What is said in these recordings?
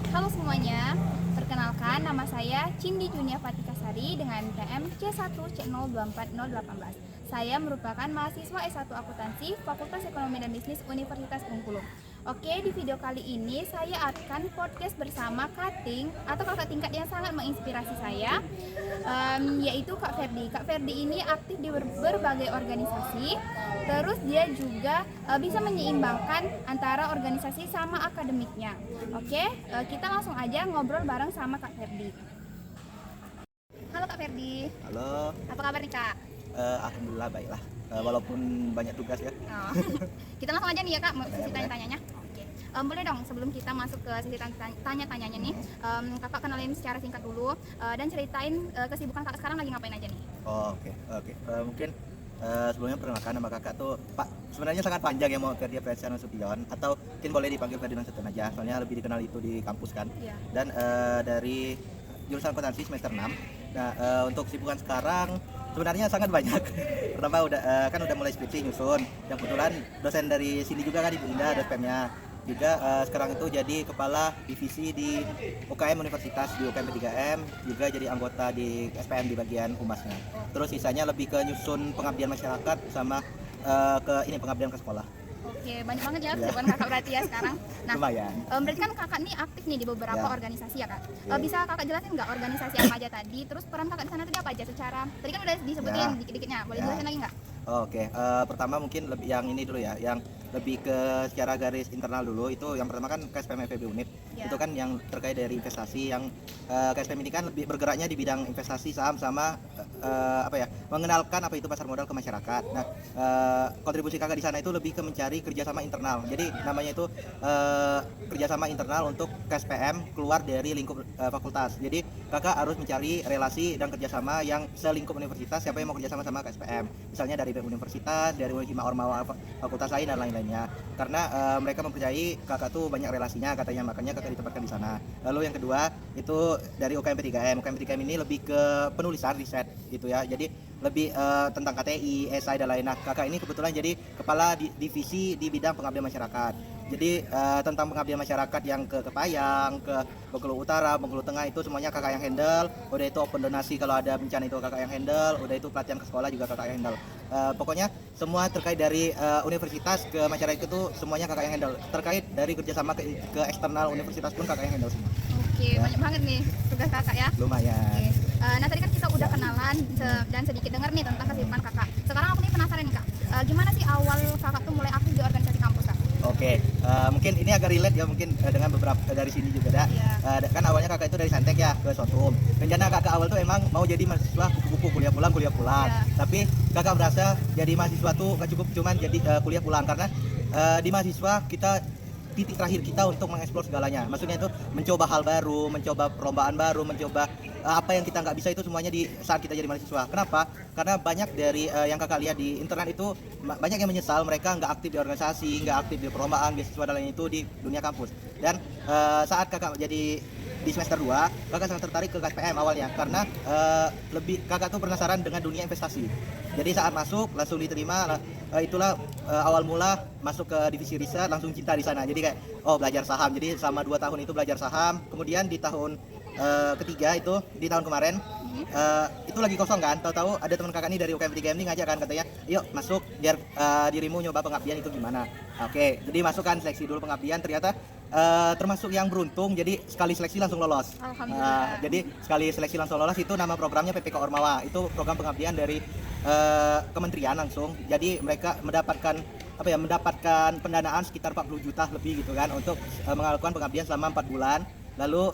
Halo semuanya, perkenalkan nama saya Cindi Junia Fatikasari dengan NPM C1C024018. Saya merupakan mahasiswa S1 Akuntansi Fakultas Ekonomi dan Bisnis Universitas Bengkulu. Oke, di video kali ini saya akan podcast bersama Kating atau kakak tingkat yang sangat menginspirasi saya, yaitu Kak Ferdi. Kak Ferdi ini aktif di berbagai organisasi, terus dia juga bisa menyeimbangkan antara organisasi sama akademiknya. Oke, kita langsung aja ngobrol bareng sama Kak Ferdi. Halo Kak Ferdi. Halo, Apa kabar nih Kak? alhamdulillah baiklah. Walaupun banyak tugas ya. Oh. Kita langsung aja nih ya Kak, sesi tanya-tanyanya. Oke. Boleh dong sebelum kita masuk ke sesi tanya-tanyanya nih, Kakak kenalin secara singkat dulu dan ceritain kesibukan Kakak sekarang lagi ngapain aja nih. Oh, oke. Mungkin sebelumnya perkenalkan nama kakak tuh Pak. Sebenarnya sangat panjang ya, mau Ferdi Presian Nasution atau mungkin boleh dipanggil Ferdi Nasution aja. Soalnya lebih dikenal itu di kampus kan. Iya. Dan dari jurusan akuntansi semester 6. Nah, untuk kesibukan sekarang sebenarnya sangat banyak. Pertama udah mulai skripsi nyusun. Yang kebetulan dosen dari sini juga kan Ibu Indah, dosennya. Juga sekarang itu jadi kepala divisi di UKM Universitas di UKM P3M, juga jadi anggota di SPM di bagian humasnya. Terus sisanya lebih ke nyusun pengabdian masyarakat sama pengabdian ke sekolah. Oke, banyak banget ya kesibukan Kakak berarti ya sekarang. Nah, Lumayan. berarti kan Kakak nih aktif nih di beberapa Ya. organisasi ya Kak. Ya. Bisa Kakak jelasin nggak organisasi apa aja tadi? Terus peran Kakak di sana tadi apa aja secara? Tadi kan udah disebutin Ya. dikit-dikitnya. Boleh Ya. jelasin lagi nggak? Oke, pertama mungkin lebih yang ini dulu ya, yang lebih ke secara garis internal dulu. Itu yang pertama kan KSPM FEB Unit. Ya. Itu kan yang terkait dari investasi, yang KSPM ini kan lebih bergeraknya di bidang investasi saham sama mengenalkan apa itu pasar modal ke masyarakat. Nah, kontribusi kakak di sana itu lebih ke mencari kerjasama internal. Jadi namanya itu kerjasama internal untuk KSPM keluar dari lingkup fakultas. Jadi kakak harus mencari relasi dan kerjasama yang selingkup universitas, siapa yang mau kerjasama sama KSPM. Misalnya dari universitas, dari hima ormawa fakultas lain dan lain-lainnya. Karena mereka mempercayai kakak tuh banyak relasinya katanya, makanya kakak ditempatkan di sana. Lalu yang kedua itu dari UKM P3M. UKM P3M ini lebih ke penulisan riset gitu ya. Jadi lebih tentang KTI, esai dan lain. Nah, kakak ini kebetulan jadi kepala divisi di bidang pengabdian masyarakat. Jadi tentang pengabdian masyarakat yang ke Kepayang, ke Bengkulu Utara, Bengkulu Tengah itu semuanya kakak yang handle. Udah itu open donasi kalau ada bencana itu kakak yang handle. Udah itu pelatihan ke sekolah juga kakak yang handle. Pokoknya semua terkait dari universitas ke masyarakat itu semuanya kakak yang handle. Terkait dari kerjasama ke eksternal universitas pun kakak yang handle semua. Oke, Ya. banyak banget nih tugas Kakak ya. Lumayan. Oke. Nah tadi kan kita udah kenalan dan sedikit dengar nih tentang kesibukan Kakak. Sekarang aku nih penasaran nih Kak. Gimana sih awal Kakak tuh mulai aktif di organisasi kampus Kak? Oke, mungkin ini agak relate ya mungkin dengan beberapa dari sini juga dah. Iya. Kan awalnya kakak itu dari Santek ya ke Sotum. Rencana kakak awal tuh emang mau jadi mahasiswa kupu-kupu kuliah pulang. Iya. Tapi kakak merasa jadi mahasiswa tuh gak cukup cuman jadi kuliah pulang karena di mahasiswa kita titik terakhir kita untuk mengeksplor segalanya. Maksudnya itu mencoba hal baru, mencoba perlombaan baru, mencoba apa yang kita nggak bisa itu semuanya di saat kita jadi mahasiswa. Kenapa? Karena banyak dari yang kakak lihat di internet itu banyak yang menyesal mereka nggak aktif di organisasi, nggak aktif di perlombaan, beasiswa dan lain itu di dunia kampus. Dan saat kakak jadi di semester 2, kakak sangat tertarik ke KSPM awalnya karena kakak tuh penasaran dengan dunia investasi. Jadi saat masuk langsung diterima, itulah awal mula masuk ke divisi riset, langsung cinta di sana. Jadi kayak belajar saham. Jadi selama 2 tahun itu belajar saham. Kemudian di tahun ketiga itu di tahun kemarin itu lagi kosong kan, tahu-tahu ada teman kakak nih dari UKM 3M nih ngajak kan, katanya yuk masuk biar dirimu nyoba pengabdian itu gimana. Oke, jadi masuk kan, seleksi dulu pengabdian, ternyata termasuk yang beruntung, jadi sekali seleksi langsung lolos. Alhamdulillah. Jadi sekali seleksi langsung lolos, itu nama programnya PPK Ormawa, itu program pengabdian dari kementerian langsung. Jadi mereka mendapatkan pendanaan sekitar 40 juta lebih gitu kan untuk melakukan pengabdian selama 4 bulan. Lalu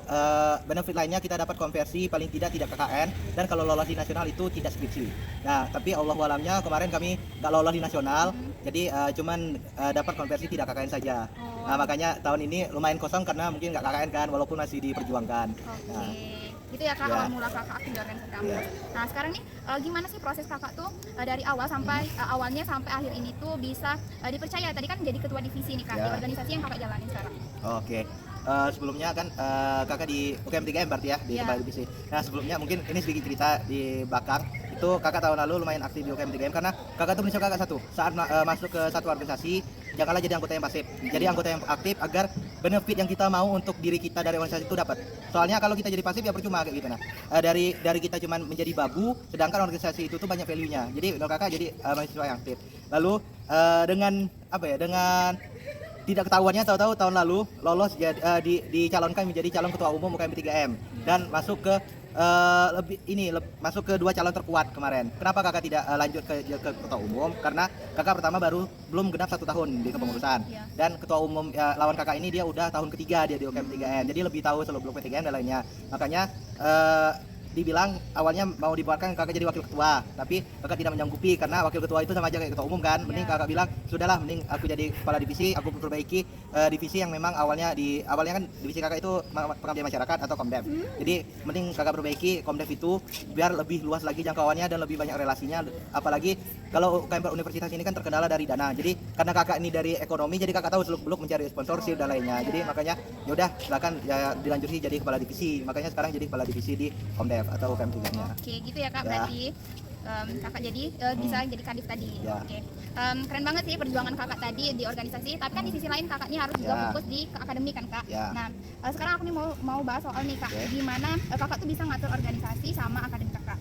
benefit lainnya kita dapat konversi paling tidak KKN, dan kalau lolos di nasional itu tidak skripsi. Nah, tapi Allah walamnya kemarin kami nggak lolos di nasional, jadi cuman dapat konversi tidak KKN saja. Nah, makanya tahun ini lumayan kosong karena mungkin nggak KKN kan, walaupun masih diperjuangkan. Oke. Nah, Gitu ya Kak, Ya. awal mula Kakak aktif di organisasi kampus. Ya. Nah sekarang nih gimana sih proses Kakak tuh dari awal sampai awalnya sampai akhir ini tuh bisa dipercaya? Tadi kan jadi ketua divisi nih Kak di Ya. organisasi yang Kakak jalanin sekarang. Oke. Sebelumnya kan kakak di UKM 3M berarti ya, di Iya. kepala divisi. Nah, sebelumnya mungkin ini sedikit cerita di belakang. Itu kakak tahun lalu lumayan aktif di UKM 3M karena kakak tuh prinsip kakak satu. Saat masuk ke satu organisasi, janganlah jadi anggota yang pasif. Jadi anggota yang aktif agar benefit yang kita mau untuk diri kita dari organisasi itu dapat. Soalnya kalau kita jadi pasif ya percuma kayak gitu. Nah, dari kita cuman menjadi babu, sedangkan organisasi itu tuh banyak value-nya. Jadi kalau kakak jadi mahasiswa yang aktif. Lalu dengan apa ya? Dengan tidak ketahuannya tahu-tahu tahun lalu lolos dicalonkan menjadi calon ketua umum UKM 3M dan masuk ke masuk ke 2 calon terkuat kemarin. Kenapa kakak tidak lanjut ke ketua umum? Karena kakak pertama belum genap 1 tahun di kepengurusan dan ketua umum lawan kakak ini dia udah tahun ketiga dia di UKM 3M, jadi lebih tahu seluk beluk P3M dan lainnya. Makanya dibilang awalnya mau dibuatkan kakak jadi wakil ketua, tapi kakak tidak menyanggupi karena wakil ketua itu sama aja kayak ketua umum kan. Mending kakak bilang sudahlah, mending aku jadi kepala divisi, aku memperbaiki divisi yang memang awalnya kan divisi kakak itu pengabdian masyarakat atau Komdev. Jadi mending kakak perbaiki Komdev itu biar lebih luas lagi jangkauannya dan lebih banyak relasinya. Apalagi kalau UKM universitas ini kan terkendala dari dana. Jadi karena kakak ini dari ekonomi, jadi kakak tahu seluk-beluk mencari sponsorship dan lainnya. Jadi makanya yaudah silakan ya dilanjuti jadi kepala divisi. Makanya sekarang jadi kepala divisi di Komdev atau UKM 3-nya. Oke, gitu ya Kak, berarti kakak jadi bisa jadi kadif tadi. Oke. Keren banget sih perjuangan kakak tadi di organisasi, tapi kan di sisi lain kakak ini harus juga fokus di akademik kan Kak. Nah, sekarang aku nih mau bahas soal nih Kak, gimana kakak tuh bisa ngatur organisasi sama akademik kakak.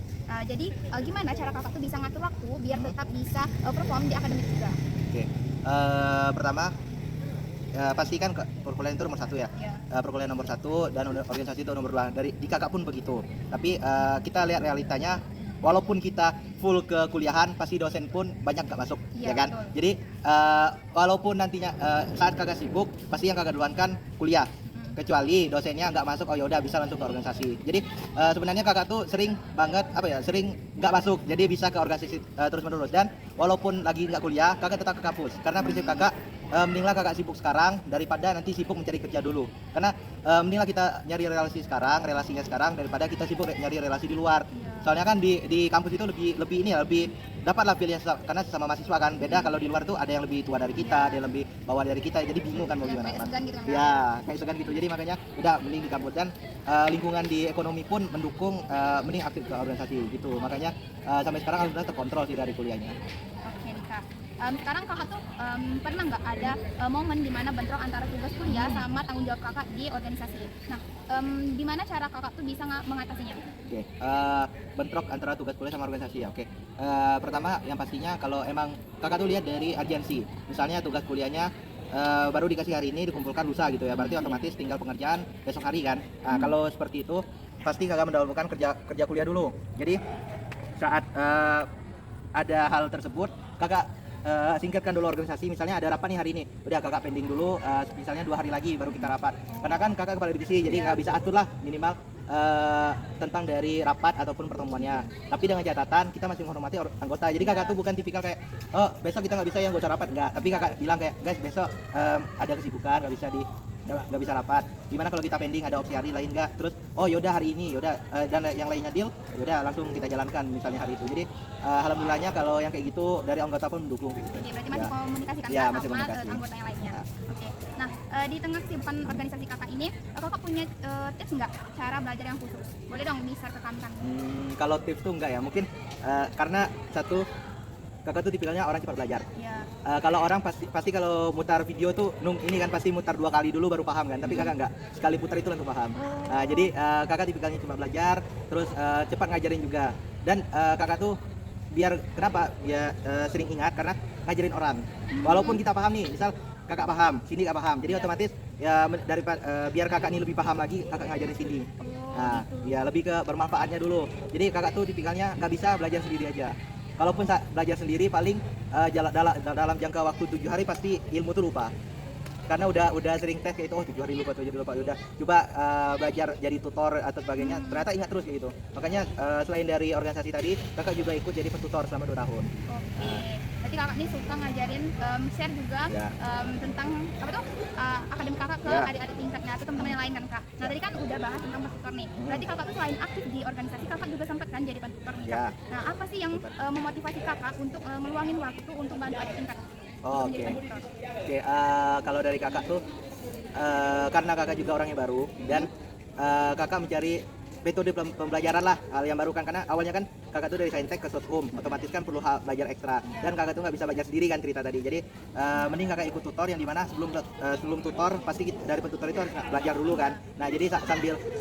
Jadi gimana cara kakak tuh bisa ngatur waktu biar tetap bisa perform di akademik juga? Oke. Pertama pastikan perkuliahan itu nomor 1 ya. Perkuliahan nomor 1 dan organisasi itu nomor 2. Di kakak pun begitu. Tapi kita lihat realitanya, walaupun kita full ke kuliahan, pasti dosen pun banyak gak masuk, ya kan? Betul. Jadi walaupun nantinya saat kakak sibuk, pasti yang kakak duluankan kuliah. Kecuali dosennya nggak masuk, oh yaudah bisa langsung ke organisasi. Jadi sebenarnya kakak tuh sering banget sering nggak masuk, jadi bisa ke organisasi terus menerus. Dan walaupun lagi nggak kuliah, kakak tetap ke kampus. Karena prinsip kakak, mendinglah kakak sibuk sekarang daripada nanti sibuk mencari kerja dulu. Karena mendinglah kita nyari relasinya sekarang daripada kita sibuk nyari relasi di luar. Soalnya kan di kampus itu lebih dapatlah pilih karena sesama mahasiswa kan. Beda kalau di luar tuh ada yang lebih tua dari kita, ada yang lebih bawah dari kita, jadi bingung kan mau gimana kan. Kayak segan gitu. Jadi makanya udah mending di kampus, dan lingkungan di ekonomi pun mendukung, mending aktif ke organisasi gitu. Makanya sampai sekarang alhamdulillah terkontrol sih dari kuliahnya. Oke nih Kak. Sekarang kakak tuh pernah nggak ada momen dimana bentrok antara tugas kuliah sama tanggung jawab kakak di organisasi? Nah, gimana cara kakak tuh bisa mengatasinya? Oke, bentrok antara tugas kuliah sama organisasi ya. Oke, pertama yang pastinya kalau emang kakak tuh lihat dari urgensi, misalnya tugas kuliahnya baru dikasih hari ini dikumpulkan lusa gitu ya, berarti otomatis tinggal pengerjaan besok hari kan. Nah, kalau seperti itu pasti kakak mendahulukan kerja kuliah dulu. Jadi saat ada hal tersebut kakak singkatkan dulu organisasi. Misalnya ada rapat nih hari ini, udah kakak pending dulu, misalnya 2 hari lagi baru kita rapat. Karena kan kakak kepala divisi, jadi nggak bisa atur lah minimal tentang dari rapat ataupun pertemuannya. Tapi dengan catatan kita masih menghormati anggota. Jadi kakak tuh bukan tipikal kayak, oh besok kita nggak bisa ya nggak usah rapat, nggak. Tapi kakak bilang kayak, guys besok ada kesibukan nggak bisa rapat. Gimana kalau kita pending, ada opsi hari lain nggak? Terus oh yaudah hari ini yaudah, dan yang lainnya deal, yaudah langsung kita jalankan misalnya hari itu. Jadi alhamdulillahnya kalau yang kayak gitu dari anggota pun mendukung gitu. Oke, berarti masih komunikasikan sama anggota yang lainnya. Oke. Nah, di tengah kesibukan organisasi kakak ini, kakak punya tips nggak cara belajar yang khusus? Boleh dong di-share ke kami kan? Kalau tips tuh enggak ya, mungkin karena satu, kakak tuh tipikalnya orang cepat belajar. Kalau orang pasti kalau mutar video tuh ini kan pasti mutar 2 kali dulu baru paham kan, tapi kakak enggak, sekali putar itu langsung paham. Jadi kakak tipikalnya cepat belajar, terus cepat ngajarin juga. Dan kakak tuh biar kenapa ya sering ingat karena ngajarin orang. Walaupun kita paham nih, misal kakak paham, Cindy gak paham, jadi otomatis ya daripada biar kakak ini lebih paham lagi, kakak ngajarin Cindy. Nah, ya lebih ke bermanfaatnya dulu. Jadi kakak tuh tipikalnya nggak bisa belajar sendiri aja. Kalaupun belajar sendiri paling dalam jangka waktu 7 hari pasti ilmu tuh lupa. Karena udah sering tes kayak itu, 7 hari lupa, udah coba belajar jadi tutor atau sebagainya, ternyata ingat terus kayak gitu. Makanya selain dari organisasi tadi, kakak juga ikut jadi petutor selama 2 tahun. Oke. Berarti kakak ini suka ngajarin, share juga tentang akademik kakak ke adik-adik tingkatnya atau teman-teman yang lain kan Kak. Nah tadi kan udah bahas tentang petutor nih. Berarti kakak tuh selain aktif di organisasi, kakak juga sempat kan jadi petutor nih Kak. Nah apa sih yang memotivasi kakak untuk meluangin waktu untuk bantu adik tingkat? Oke. Kalau dari kakak tuh karena kakak juga orangnya baru dan kakak mencari metode pembelajaran lah, hal yang baru kan, karena awalnya kan kakak tuh dari Saintek ke Soshum, otomatis kan perlu belajar ekstra. Dan kakak tuh nggak bisa belajar sendiri kan cerita tadi. Jadi mending kakak ikut tutor yang dimana sebelum tutor pasti dari petutor itu harus belajar dulu kan. Nah jadi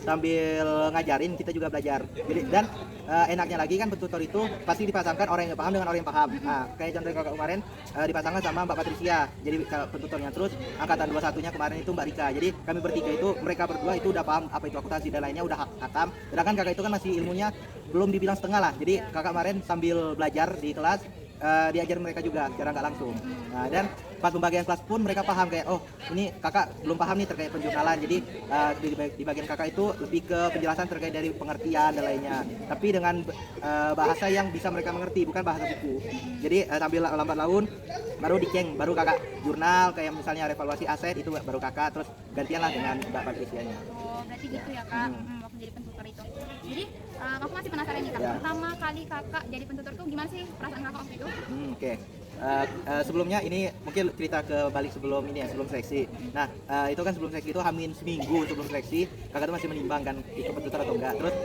sambil ngajarin kita juga belajar. Jadi dan enaknya lagi kan petutor itu pasti dipasangkan orang yang paham dengan orang yang paham. Nah kayak contoh kakak kemarin dipasangkan sama Mbak Patricia, jadi petutornya. Terus angkatan 21-nya kemarin itu Mbak Rika. Jadi kami bertiga itu, mereka berdua itu udah paham apa itu akuntansi dan lainnya udah hatam. Sedangkan kakak itu kan masih ilmunya belum dibilang setengah lah. Jadi kakak kemarin sambil belajar di kelas diajar mereka juga secara nggak langsung. Nah, dan pas pembagian kelas pun mereka paham kayak oh ini kakak belum paham nih terkait penjurnalan. Jadi di bagian kakak itu lebih ke penjelasan terkait dari pengertian dan lainnya. Tapi dengan bahasa yang bisa mereka mengerti, bukan bahasa buku. Jadi sambil lambat laun baru diceng, baru kakak jurnal kayak misalnya revaluasi aset itu baru kakak, terus gantian lah dengan Mbak Patricianya. Oh, berarti gitu ya kak, waktu jadi pentutor itu. Jadi aku masih penasaran nih kak, Ya. pertama kali kakak jadi pentutor tuh gimana sih perasaan kakak waktu itu? Oke. Sebelumnya ini mungkin cerita ke balik sebelum ini ya, sebelum seleksi. Nah, itu kan sebelum seleksi itu hamin seminggu sebelum seleksi, kakak tuh masih menimbang kan ikut pentutor atau enggak. Terus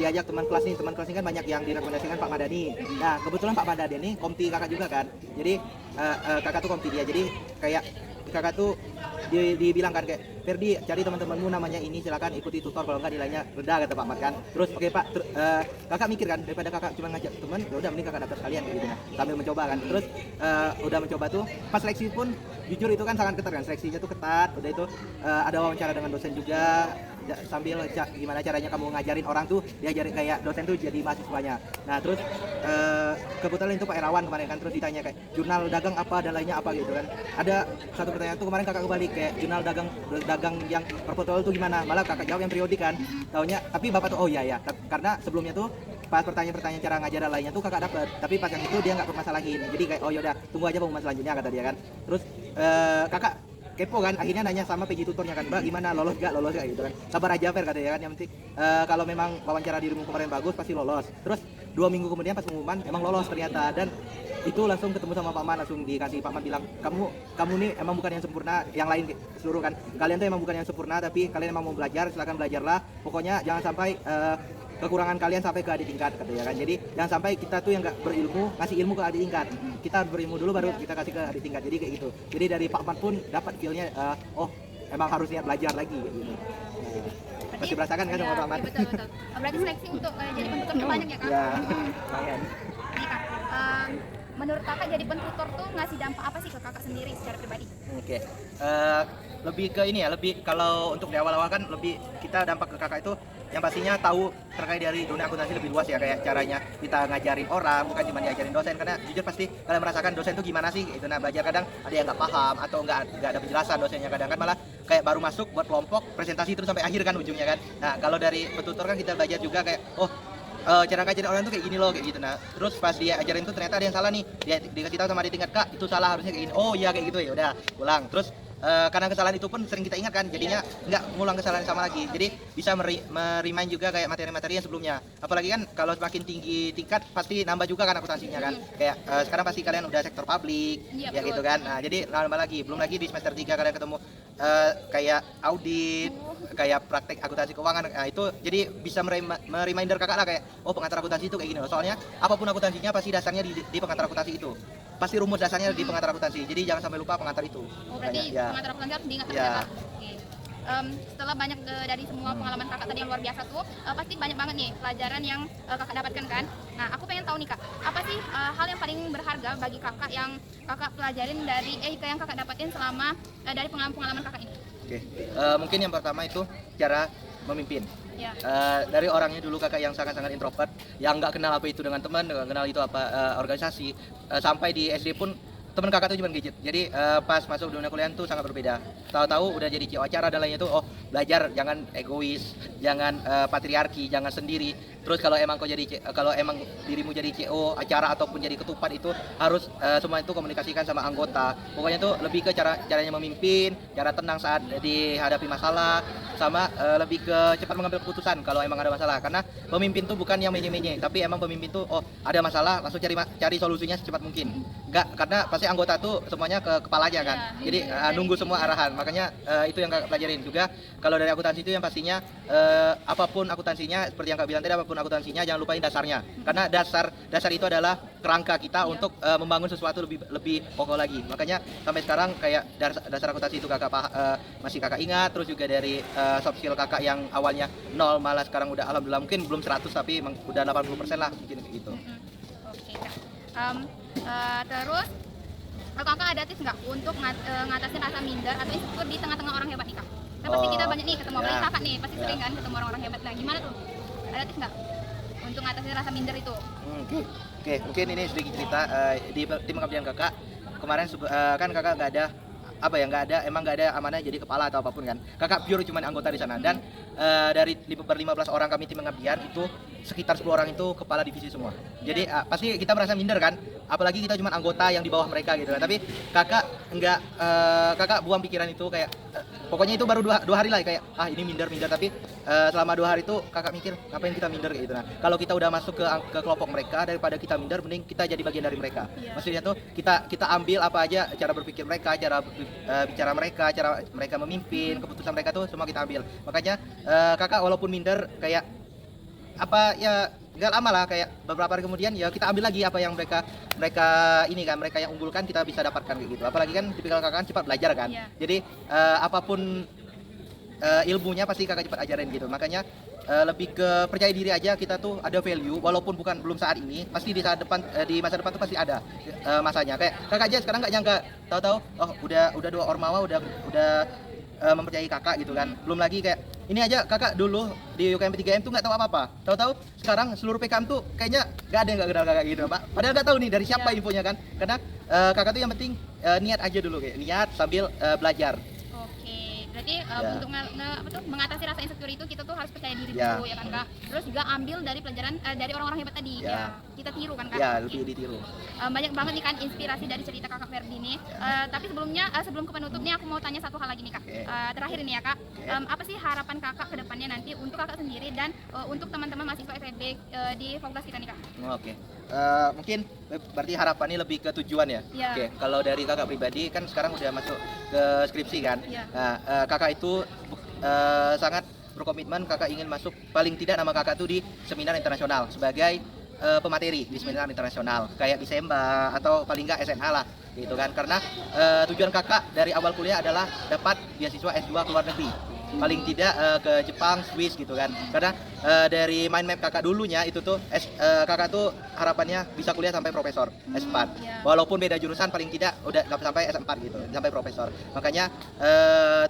diajak teman kelas ini kan banyak yang direkomendasikan Pak Madani. Nah, kebetulan Pak Madani ini komti kakak juga kan. Jadi kakak tuh komti dia. Jadi kayak kakak tuh dibilang kan kayak Ferdi cari teman-temanmu namanya ini silakan ikuti tutor kalau enggak nilainya rendah kata Pak Mat kan. Terus oke Pak, kakak mikir kan daripada kakak cuma ngajak teman ya udah mending kakak daftar sekalian kayak gitu nah. Sambil mencoba kan. Terus udah mencoba tuh pas seleksi pun jujur itu kan sangat ketat kan, seleksinya tuh ketat. Udah itu ada wawancara dengan dosen juga sambil gimana caranya kamu ngajarin orang tuh diajarin kayak dosen tuh jadi mahasiswanya. Nah terus kebetulan itu Pak Erawan kemarin kan, terus ditanya kayak jurnal dagang apa dan lainnya apa gitu kan. Ada satu pertanyaan tuh kemarin kakak kembali kayak jurnal dagang yang perportfolio tuh gimana, malah kakak jawab yang periodik kan. Taunya tapi bapak tuh oh iya ya, karena sebelumnya tuh pas pertanyaan-pertanyaan cara ngajar dan lainnya tuh kakak dapet, tapi pas yang itu dia nggak permasalahin. Jadi kayak oh yaudah tunggu aja pengumuman selanjutnya kata dia kan. Terus kakak kepo kan, akhirnya nanya sama PJ tutornya kan, Mbak gimana lolos gak gitu kan. Sabar aja Fer katanya kan, yang penting kalau memang wawancara dirimu kemarin bagus pasti lolos. Terus 2 minggu kemudian pas pengumuman emang lolos ternyata, dan itu langsung ketemu sama Pak Man, langsung dikasih Pak Man bilang kamu nih emang bukan yang sempurna, yang lain seluruh kan kalian tuh emang bukan yang sempurna, tapi kalian emang mau belajar silakan belajarlah, pokoknya jangan sampai kekurangan kalian sampai ke adik tingkat katanya kan. Jadi jangan sampai kita tuh yang nggak berilmu ngasih ilmu ke adik tingkat, kita harus berilmu dulu baru kita kasih ke adik tingkat. Jadi kayak gitu. Jadi dari Pak Man pun dapat feelnya oh emang harus niat belajar lagi kayak gitu. Masih merasakan kan sama Pak Man? Betul. Berarti seleksi untuk jadi pentutor tuh banyak ya kak? Ya, lumayan. Nih kak, menurut kakak jadi pentutor tuh ngasih dampak apa sih ke kakak sendiri secara pribadi? Oke. Lebih ke ini ya, lebih kalau untuk di awal-awal kan lebih kita dampak ke kakak itu yang pastinya tahu terkait dari dunia akuntansi lebih luas ya, kayak caranya kita ngajarin orang bukan cuma diajarin dosen, karena jujur pasti kalian merasakan dosen itu gimana sih itu. Nah belajar kadang ada yang nggak paham atau nggak ada penjelasan dosennya, kadang kan malah kayak baru masuk buat kelompok presentasi terus sampai akhir kan ujungnya kan. Nah kalau dari petutor kan kita belajar juga kayak oh cara ngajarin orang tuh kayak gini loh kayak gitu. Nah terus pas dia ajarin tuh ternyata ada yang salah nih, dia dikasih tahu sama di tingkat kak itu salah harusnya kayak gini, oh iya kayak gitu ya udah ulang. Terus karena kesalahan itu pun sering kita ingat kan, jadinya nggak ngulang kesalahan yang sama lagi, jadi bisa merimain juga kayak materi-materi yang sebelumnya. Apalagi kan kalau semakin tinggi tingkat pasti nambah juga kan akuntansinya kan, kayak sekarang pasti kalian udah sektor publik ya gitu kan. Nah jadi nambah lagi, belum lagi di semester 3 kalian ketemu kayak audit, kayak praktek akuntansi keuangan. Nah itu jadi bisa mereminder kakak lah kayak oh pengantar akuntansi itu kayak gini loh, soalnya apapun akuntansinya pasti dasarnya di pengantar akuntansi itu, pasti rumus dasarnya di pengantar akuntansi, jadi jangan sampai lupa pengantar itu. Oh berarti ya. pengantar akuntansi harus diingat Ya. ya kak? Oke. Setelah banyak dari semua pengalaman kakak tadi yang luar biasa tuh, pasti banyak banget nih pelajaran yang kakak dapatkan kan. Nah aku pengen tahu nih kak, apa sih hal yang paling berharga bagi kakak yang kakak pelajarin dari yang kakak dapatin selama dari pengalaman kakak ini? Oke. Mungkin yang pertama itu cara memimpin. Ya. Dari orangnya dulu kakak yang sangat-sangat introvert, yang nggak kenal apa itu dengan teman, nggak kenal itu apa organisasi, sampai di SD pun teman kakak tuh cuma gadget. Jadi pas masuk dunia kuliah tuh sangat berbeda. Tahu-tahu udah jadi CEO acara dan lainnya tuh oh belajar jangan egois, jangan patriarki, jangan sendiri. Terus kalau emang kalau emang dirimu jadi CEO acara ataupun jadi ketupat itu harus semua itu komunikasikan sama anggota. Pokoknya tuh lebih ke caranya memimpin, cara tenang saat dihadapi masalah. sama lebih ke cepat mengambil keputusan kalau emang ada masalah. Karena pemimpin tuh bukan yang menye-menye, tapi emang pemimpin tuh oh ada masalah langsung cari solusinya secepat mungkin. Enggak, karena pasti anggota tuh semuanya ke kepalanya kan. Jadi nunggu semua arahan. Makanya itu yang Kakak pelajarin juga. Kalau dari akuntansi itu yang pastinya apapun akuntansinya, seperti yang Kak bilang tadi, apapun akuntansinya jangan lupain dasarnya. Karena dasar itu adalah kerangka kita untuk membangun sesuatu lebih pokok lagi. Makanya sampai sekarang kayak dasar akuntansi itu masih Kakak ingat. Terus juga dari soft skill Kakak yang awalnya 0 malah sekarang udah alhamdulillah mungkin belum 100 tapi udah 80% lah mungkin gitu. Oke Kak. Terus Kakak ada tips nggak untuk ngatasin rasa minder atau insecure di tengah-tengah orang hebat nih Kak? Kan pasti kita banyak nih ketemu apalagi Kakak nih, pasti sering kan ketemu orang-orang hebat. Nah gimana tuh? Ada tips nggak untuk ngatasin rasa minder itu? Oke, mungkin ini sedikit cerita di tim pengabdian Kakak kemarin kan Kakak nggak ada amanah jadi kepala atau apapun kan. Kakak pure cuman anggota di sana dan dari 15 orang kami tim pengabdian itu sekitar 10 orang itu kepala divisi semua. Jadi pasti kita merasa minder kan, apalagi kita cuma anggota yang di bawah mereka gitu kan. Tapi Kakak Kakak buang pikiran itu kayak pokoknya itu baru dua hari lah kayak ini minder tapi selama 2 hari itu Kakak mikir ngapain kita minder gitu. Nah kalau kita udah masuk ke kelompok mereka, daripada kita minder mending kita jadi bagian dari mereka. Maksudnya tuh kita ambil apa aja cara berpikir mereka, cara bicara mereka, cara mereka memimpin, keputusan mereka tuh semua kita ambil. Makanya Kakak walaupun minder kayak apa ya nggak lama lah, kayak beberapa hari kemudian ya kita ambil lagi apa yang mereka yang unggulkan kita bisa dapatkan kayak gitu. Apalagi kan tipikal Kakak kan cepat belajar kan. Jadi apapun ilmunya pasti Kakak cepat ajarin gitu. Makanya lebih ke percaya diri aja, kita tuh ada value walaupun belum saat ini, pasti di masa depan tuh pasti ada masanya. Kayak Kakak aja sekarang nggak nyangka, tahu-tahu oh udah 2 ormawa udah mempercayai Kakak gitu kan. Belum lagi kayak ini aja Kakak dulu di UKM 3M tuh nggak tahu apa-apa, tahu-tahu sekarang seluruh PKM tuh kayaknya nggak ada yang nggak kenal Kakak gitu Pak. Padahal nggak tahu nih dari siapa infonya kan, karena Kakak tuh yang penting niat aja dulu, kayak niat sambil belajar. Berarti untuk mengatasi rasa insecure itu kita tuh harus percaya diri dulu ya kan Kak. Terus juga ambil dari pelajaran dari orang-orang hebat tadi. Kita tiru kan Kak. Lebih ditiru. Banyak banget nih kan inspirasi dari cerita Kakak Ferdi nih. Tapi sebelum ke penutup nih aku mau tanya satu hal lagi nih Kak. Terakhir ini ya Kak. Apa sih harapan Kakak ke depannya nanti untuk Kakak sendiri dan untuk teman-teman mahasiswa FEB di fakultas kita nih Kak? Mungkin berarti harapannya lebih ke tujuan ya. Oke, kalau dari Kakak pribadi kan sekarang udah masuk ke skripsi kan. Nah, Kakak itu sangat berkomitmen, Kakak ingin masuk paling tidak nama Kakak tuh di seminar internasional sebagai pemateri di seminar internasional kayak Bisemba atau paling enggak SNA lah gitu kan. Karena tujuan Kakak dari awal kuliah adalah dapat beasiswa S2 ke luar negeri, paling tidak ke Jepang, Swiss gitu kan. Karena dari mind map Kakak dulunya itu tuh Kakak tuh harapannya bisa kuliah sampai profesor S4. Walaupun beda jurusan paling tidak udah sampai S4 gitu, sampai profesor. Makanya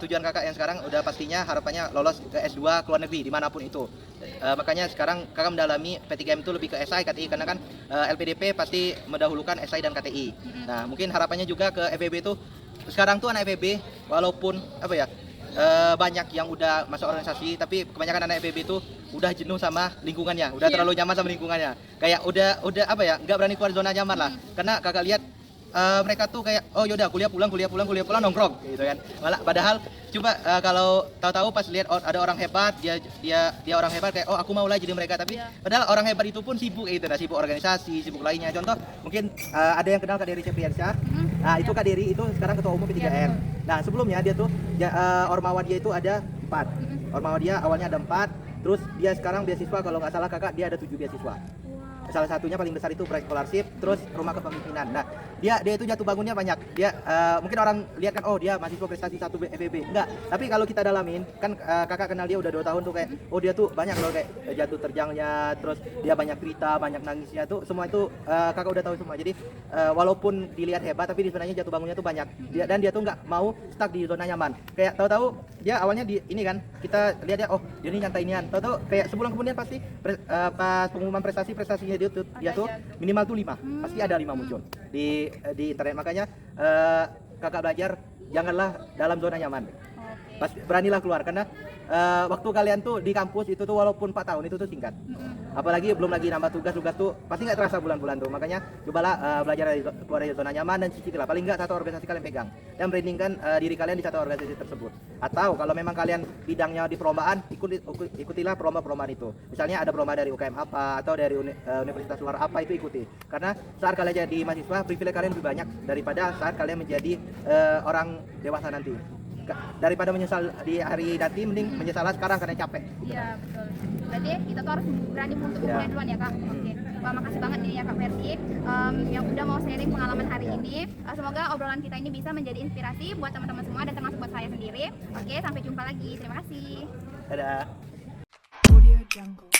tujuan Kakak yang sekarang udah pastinya harapannya lolos ke S2 ke luar negeri dimanapun itu. Makanya sekarang Kakak mendalami P3M itu lebih ke SI, KTI, karena kan LPDP pasti mendahulukan SI dan KTI. Nah mungkin harapannya juga ke FEB itu sekarang tuh anak FEB walaupun banyak yang udah masuk organisasi, tapi kebanyakan anak FEB itu udah jenuh sama lingkungannya, udah terlalu nyaman sama lingkungannya, kayak udah nggak berani keluar zona nyaman lah. Karena Kakak lihat mereka tuh kayak oh yaudah kuliah pulang nongkrong gitu kan. Malah padahal coba kalau tahu-tahu pas lihat ada orang hebat, dia orang hebat kayak oh aku mau lah jadi mereka, tapi padahal orang hebat itu pun sibuk gitu, sibuk organisasi, sibuk lainnya. Contoh mungkin ada yang kenal Kak Dery Cepiansyah. Nah itu Kak Dery itu sekarang ketua umum P3M. Nah sebelumnya dia tuh ormawa dia itu ada 4. Ormawa dia awalnya ada 4, terus dia sekarang beasiswa kalau nggak salah Kakak dia ada 7 beasiswa. Salah satunya paling besar itu Bright Scholarship, terus rumah kepemimpinan. Nah, dia itu jatuh bangunnya banyak. Dia mungkin orang lihat kan oh dia mahasiswa prestasi 1 FEB. Enggak, tapi kalau kita dalamin kan Kakak kenal dia udah 2 tahun tuh kayak oh dia tuh banyak loh kayak jatuh terjangnya, terus dia banyak cerita, banyak nangisnya tuh, semua itu Kakak udah tahu semua. Jadi walaupun dilihat hebat tapi sebenarnya jatuh bangunnya tuh banyak. Dan dia tuh nggak mau stuck di zona nyaman. Kayak tahu-tahu dia awalnya di ini kan kita lihat ya oh dia ini nyantai-nian. Tahu-tahu kayak sebulan kemudian pasti pas pengumuman prestasinya dia tuh minimal tuh 5, pasti ada 5 muncul di internet. Makanya Kakak belajar janganlah dalam zona nyaman. beranilah keluar karena waktu kalian tuh di kampus itu tuh walaupun 4 tahun itu tuh singkat. Apalagi belum lagi nambah tugas tuh pasti nggak terasa bulan-bulan tuh. Makanya cobalah belajar keluar dari zona nyaman dan cicilah paling nggak satu organisasi kalian pegang dan brandingkan diri kalian di satu organisasi tersebut. Atau kalau memang kalian bidangnya di perlombaan, ikutilah perlombaan itu. Misalnya ada perlombaan dari UKM apa atau dari universitas luar apa, itu ikuti. Karena saat kalian jadi mahasiswa, privilege kalian lebih banyak daripada saat kalian menjadi orang dewasa nanti. Daripada menyesal di hari nanti, mending menyesal sekarang karena capek. Iya betul. Berarti kita tuh harus berani untuk memulai duluan ya kak. Oke. Wah, makasih banget nih ya kak Ferdi yang udah mau sharing pengalaman hari ini. Semoga obrolan kita ini bisa menjadi inspirasi buat teman-teman semua dan termasuk buat saya sendiri. Oke, sampai jumpa lagi. Terima kasih. Dadah. Audio Jungle.